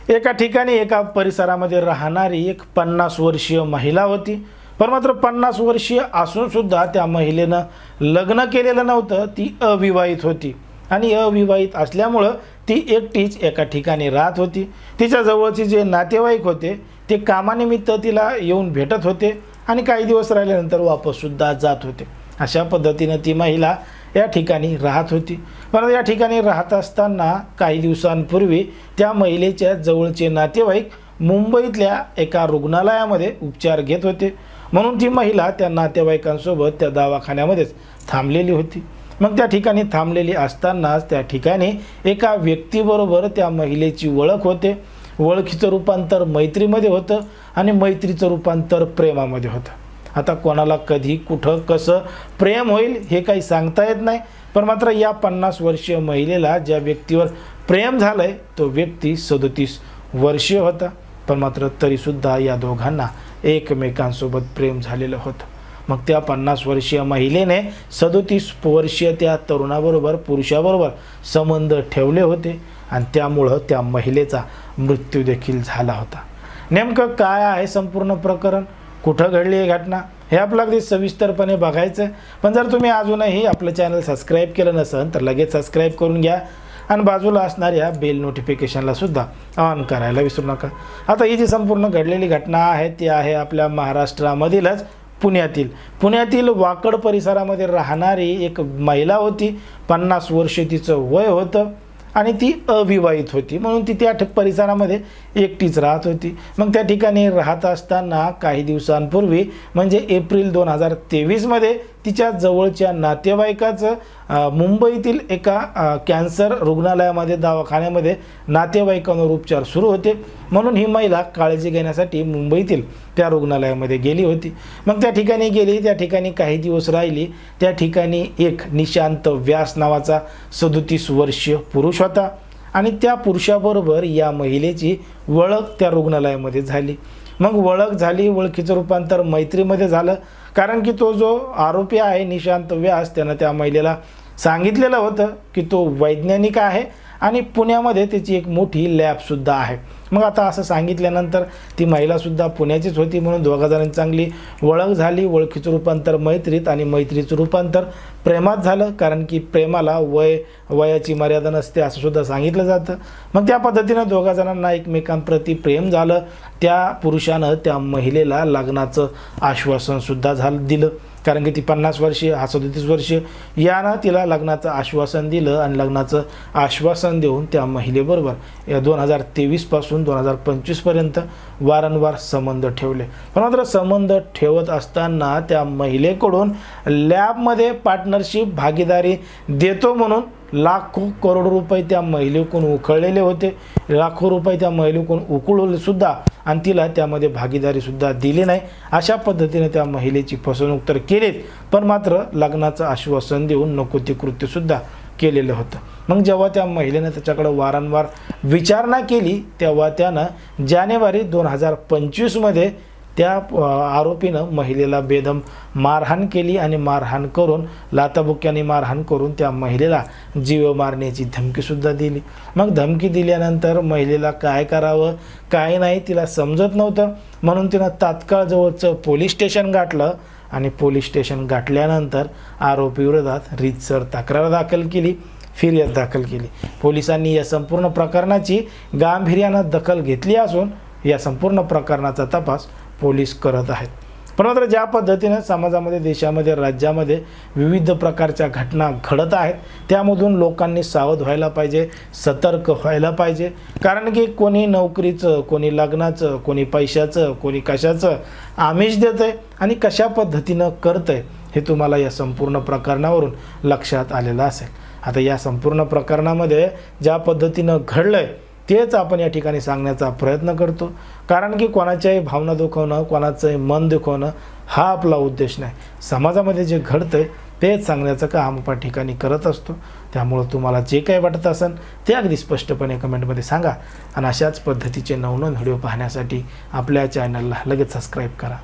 एका ठिकाणी एका परिसरामध्ये राहणारी एक 50 वर्षीय महिला होती। पण मात्र 50 वर्षीय असून सुद्धा त्या महिलेनं लग्न केलेलं नव्हतं, ती अविवाहित होती आणि अविवाहित असल्यामुळं ती एकटीच एका ठिकाणी राहत होती। तिच्या जवळचे जे नातेवाईक होते ते कामानिमित्त तिला येऊन भेटत होते आणि काही दिवस राहिल्यानंतर वापस सुद्धा जात होते। अशा पद्धतीने ती महिला या ठिकाणी राहत होती। पण या ठिकाणी राहत असताना काही दिवसांपूर्वी त्या महिलेच्या जवळचे नातेवाईक मुंबईतल्या एका रुग्णालयामध्ये उपचार घेत होते, म्हणून ती महिला त्या नातेवाईकांसोबत त्या दवाखान्यामध्येच थांबलेली होती। मग त्या ठिकाणी थांबलेली असतानाच त्या ठिकाणी एका व्यक्तीबरोबर त्या महिलेची ओळख होते। ओळखीचं रूपांतर मैत्रीमध्ये होतं आणि मैत्रीचं रूपांतर प्रेमामध्ये होतं। आता कोणाला कधी कुठं कसं प्रेम होईल हे काही सांगता येत नाही, पण मात्र या 50 वर्षीय महिलेला ज्या व्यक्तीवर प्रेम झालंय तो व्यक्ती 37 वर्षीय होता। पण मात्र तरीसुद्धा या दोघांना एकमेकांसोबत प्रेम झालेलं होतं। मग त्या 50 वर्षीय महिलेने 37 वर्षीय त्या तरुणाबरोबर पुरुषाबरोबर संबंध ठेवले होते आणि त्यामुळं त्या महिलेचा मृत्यू देखील झाला होता। नेमकं काय आहे संपूर्ण प्रकरण, कुठं घडली ही घटना, हे आपलं अगदी सविस्तरपणे बघायचं। पण जर तुम्ही अजूनही आपलं चॅनल सबस्क्राईब केलं नसेल तर लगेच सबस्क्राईब करून घ्या आणि बाजूला असणाऱ्या बेल नोटिफिकेशनला सुद्धा ऑन करायला विसरू नका। आता ही जी संपूर्ण घडलेली घटना आहे ती आहे आपल्या महाराष्ट्रामधीलच पुण्यातील वाकड परिसरामध्ये राहणारी एक महिला होती। 50 वर्ष तिचं वय होतं आणि ती अविवाहित होती, म्हणून ती त्या परिसरामध्ये एकटीच राहत होती। मग त्या ठिकाणी राहत असताना काही दिवसांपूर्वी म्हणजे एप्रिल 2023 मध्ये तिच्या जवळच्या नातेवाईकाचं मुंबईतील एका कॅन्सर रुग्णालयामध्ये दवाखान्यामध्ये नातेवाईकांवर उपचार सुरू होते, म्हणून ही महिला काळजी घेण्यासाठी मुंबईतील त्या रुग्णालयामध्ये गेली होती। मग त्या ठिकाणी गेली, त्या ठिकाणी काही दिवस राहिली। त्या ठिकाणी एक निशांत व्यास नावाचा 37 वर्षीय पुरुष होता आणि त्या पुरुषाबरोबर या महिलेची ओळख त्या रुग्णालयामध्ये झाली। मग ओळख झाली, ओळखीचं रूपांतर मैत्रीमध्ये झालं, कारण की तो जो आरोपी आहे निशांत व्यास त्यानं त्या महिलेला सांगितलेलं होतं की तो वैज्ञानिक आहे आणि पुण्यामध्ये त्याची एक मोठी लॅबसुद्धा आहे। मग आता असं सांगितल्यानंतर ती महिलासुद्धा पुण्याचीच होती, म्हणून दोघा जणांची चांगली ओळख झाली। ओळखीचं रूपांतर मैत्रीत आणि मैत्रीचं रूपांतर प्रेमात झालं, कारण की प्रेमाला वयाची मर्यादा नसते असं सुद्धा सांगितलं जातं। मग त्या पद्धतीनं दोघा जणांना एकमेकांप्रती प्रेम झालं। त्या पुरुषानं त्या महिलेला लग्नाचं आश्वासनसुद्धा दिलं, कारण की ती 50 वर्षीय हा 37 वर्षीय यानं तिला लग्नाचं आश्वासन दिलं आणि लग्नाचं आश्वासन देऊन त्या महिलेबरोबर या 2023 पासून 2025 पर्यंत वारंवार संबंध ठेवले। पण मात्र संबंध ठेवत असताना त्या महिलेकडून लॅबमध्ये पार्टनरशिप भागीदारी देतो म्हणून लाखो करोड रुपये त्या महिलेकडून उकळलेले होते। लाखो रुपये त्या महिलेकडून उकळले सुद्धा आणि तिला त्यामध्ये भागीदारी सुद्धा दिली नाही। अशा पद्धतीने त्या महिलेची फसवणूक तर केलीच, पण मात्र लग्नाचं आश्वासन देऊन नको ते कृत्य सुद्धा केलेलं होतं। मग जेव्हा त्या महिलेने त्याच्याकडे वारंवार विचारणा केली तेव्हा त्यानं जानेवारी 2025 मध्ये त्या आरोपीनं महिलेला बेदम मारहाण केली आणि मारहाण करून लाथाबुक्क्याने मारहाण करून त्या महिलेला जीव मारण्याची धमकीसुद्धा दिली। मग धमकी दिल्यानंतर महिलेला काय करावं काय नाही तिला समजत नव्हतं, म्हणून तिनं तात्काळ जवळचं पोलीस स्टेशन गाठलं आणि पोलीस स्टेशन गाठल्यानंतर आरोपीविरोधात रीतसर तक्रार दाखल केली, फिर्याद दाखल केली। पोलिसांनी या संपूर्ण प्रकरणाची गांभीर्यानं दखल घेतली असून या संपूर्ण प्रकरणाचा तपास पोलीस करत आहेत। पण मात्र ज्या पद्धतीने समाजामध्ये देशामध्ये राज्यामध्ये विविध प्रकारच्या घटना घडत आहेत त्यामधून लोकांनी सावध व्हायला पाहिजे, सतर्क व्हायला पाहिजे, कारण की कोणी नोकरीचं, कोणी लग्नाचं, कोणी पैशाचं, कोणी कशाचं आमिष देतंय आणि कशा पद्धतीनं करतंय हे तुम्हाला या संपूर्ण प्रकरणावरून लक्षात आलेलं असेल। आता या संपूर्ण प्रकरणामध्ये ज्या पद्धतीनं घडलंय तेच आपण या ठिकाणी सांगण्याचा प्रयत्न करतो, कारण की कोणाच्याही भावना दुखवणं, कोणाचंही मन दुखवणं हा आपला उद्देश नाही। समाजामध्ये जे घडतंय तेच सांगण्याचं काम आपण ठिकाणी करत असतो। त्यामुळे तुम्हाला जे काही वाटत असेल ते अगदी स्पष्टपणे कमेंटमध्ये सांगा आणि अशाच पद्धतीचे नवनवीन व्हिडिओ पाहण्यासाठी आपल्या चॅनलला लगेच सबस्क्राईब करा।